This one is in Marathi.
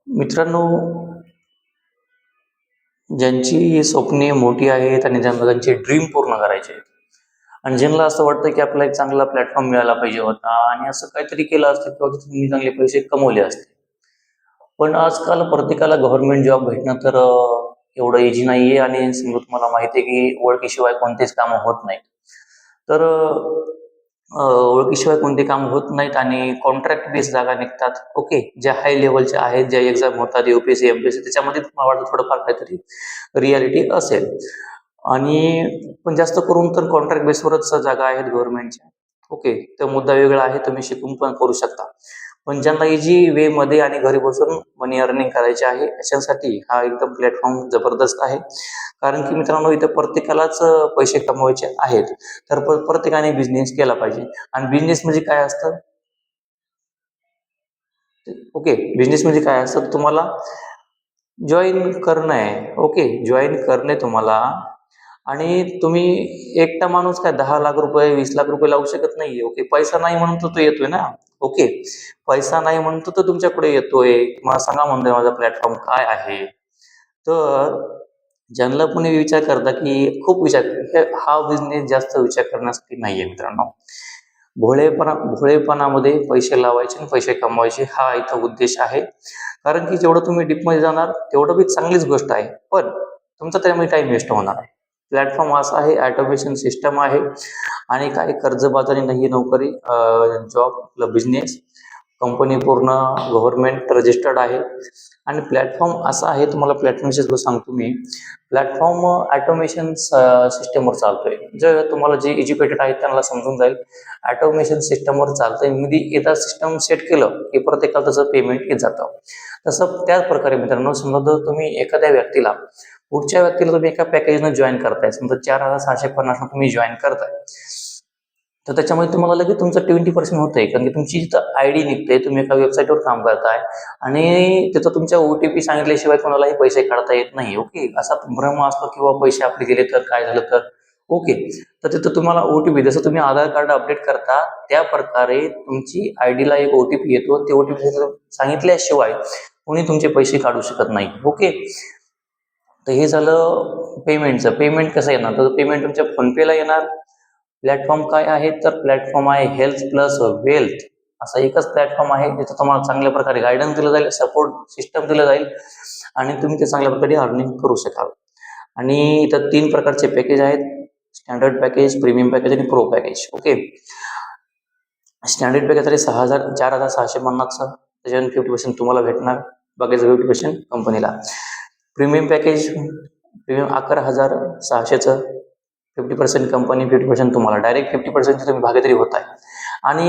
मित्रांनो, ज्यांची स्वप्ने मोठी आहेत आणि ज्यांना त्यांचे ड्रीम पूर्ण करायचे आहेत आणि ज्यांना असं वाटतं की आपला एक चांगला प्लॅटफॉर्म मिळाला पाहिजे होता आणि असं काहीतरी केलं असतं किंवा तुम्ही चांगले पैसे कमवले असते. पण आजकाल प्रत्येकाला गव्हर्नमेंट जॉब भेटणं तर एवढं इझी नाहीये आणि समजा तुम्हाला माहिती आहे की ओळखीशिवाय कोणतेच कामं होत नाहीत. तर ओळखीशिवाय कोणते काम होत नाहीत आणि कॉन्ट्रॅक्ट बेस जागा निघतात. ओके. ज्या हाय लेव्हलच्या आहेत, ज्या एक्झाम होतात यूपीएससी, एमपीएससी त्याच्यामध्ये मला वाटतं थोडंफार काहीतरी रियालिटी असेल. आणि पण जास्त करून तर कॉन्ट्रॅक्ट बेसवरच जागा आहेत गव्हर्नमेंटच्या. ओके. तो मुद्दा वेगळा आहे. तुम्ही शिकून पण करू शकता. पण ज्यांना इझी वे मध्ये आणि घरी बसून मनी अर्निंग करायचे आहे, अशांसाठी हा एकदम प्लॅटफॉर्म जबरदस्त आहे. कारण की मित्रांनो, इथं प्रत्येकालाच पैसे कमवायचे आहेत. तर प्रत्येकाने बिझनेस केला पाहिजे. आणि बिझनेस म्हणजे काय असतं? ओके. बिझनेस म्हणजे काय असतं? तुम्हाला जॉइन करणं आहे. ओके. जॉइन करणे तुम्हाला. आणि तुम्ही एकटा माणूस काय 10 लाख रुपये, 20 लाख रुपये लावू शकत नाहीये. ओके. पैसा नाही म्हणून तर तो येतोय ना. ओके. पैसा नाही म्हणून तर तो तुमच्याकडे येतोय. मला सांगा म्हणतोय माझा प्लॅटफॉर्म काय आहे? तर ज्यांना कोणी विचार करता की खूप विचार, हा बिझनेस जास्त विचार करण्यासाठी नाहीये मित्रांनो. भोळेपणामध्ये पैसे लावायचे आणि पैसे कमवायचे हा इथं उद्देश आहे. कारण की जेवढं तुम्ही डीपमध्ये जाणार तेवढं बी चांगलीच गोष्ट आहे. पण तुमचा त्यामध्ये टाइम वेस्ट होणार आहे. प्लॅटफॉर्म असा आहे, ऑटोमेशन सिस्टम आहे आणि काही कर्जबाजारी नाही, नोकरी, जॉब, बिझनेस, कंपनी पूर्ण गव्हर्नमेंट रजिस्टर्ड आहे. आणि प्लॅटफॉर्म असा आहे, तुम्हाला प्लॅटफॉर्मची सांगतो मी. प्लॅटफॉर्म ऑटोमेशन सिस्टमवर चालतोय. जर तुम्हाला जे एज्युकेटेड आहेत त्यांना समजून जाईल. ऑटोमेशन सिस्टमवर चालतंय म्हणजे एकदा सिस्टम सेट केलं की प्रत्येकाला त्याचं पेमेंट येत जातं. तसं त्याच प्रकारे मित्रांनो, समजा जर तुम्ही एखाद्या व्यक्तीला, पुढच्या व्यक्तीला तुम्ही एका पॅकेजनं जॉईन करताय, समजा 4,650 तुम्ही जॉईन करताय, तर त्याच्यामध्ये तुम्हाला लगेच तुमचं 20% होतंय. कारण की तुमची जिथं आयडी निघते, तुम्ही एका वेबसाईटवर काम करताय आणि तिथं तुमच्या ओटीपी सांगितल्याशिवाय कोणालाही पैसे काढता येत नाही. ओके. असा भ्रम असतो किंवा पैसे आपले गेले तर काय झालं तर. ओके. तर तिथं तुम्हाला ओटीपी, जसं तुम्ही आधार कार्ड अपडेट करता त्या प्रकारे तुमची आयडीला एक ओटीपी येतो. ते ओटीपी सांगितल्याशिवाय कोणी तुमचे पैसे काढू शकत नाही. ओके. तर हे झालं पेमेंटचं. पेमेंट कसं येणार? तर पेमेंट तुमच्या फोनपेला येणार. प्लॅटफॉर्म काय आहे? तर प्लॅटफॉर्म आहे हेल्थ प्लस वेल्थ. असा एकच प्लॅटफॉर्म आहे जिथं तुम्हाला चांगल्या प्रकारे गायडन्स दिलं जाईल, सपोर्ट सिस्टम दिलं जाईल आणि तुम्ही ते चांगल्या प्रकारे अर्निंग करू शकाल. आणि इथं 3 प्रकारचे पॅकेज आहेत: स्टँडर्ड पॅकेज, प्रीमियम पॅकेज आणि pro package. Okay. Standard package आहे 4,650चं. त्याच्यानंतर 50% तुम्हाला भेटणार, बाकीचं 50% कंपनीला. प्रीमियम पॅकेज, प्रीमियम 11,600चं. 50% कंपनी, 50% तुम्हाला. डायरेक्ट 50% तुम्ही भागीदारी होताय. आणि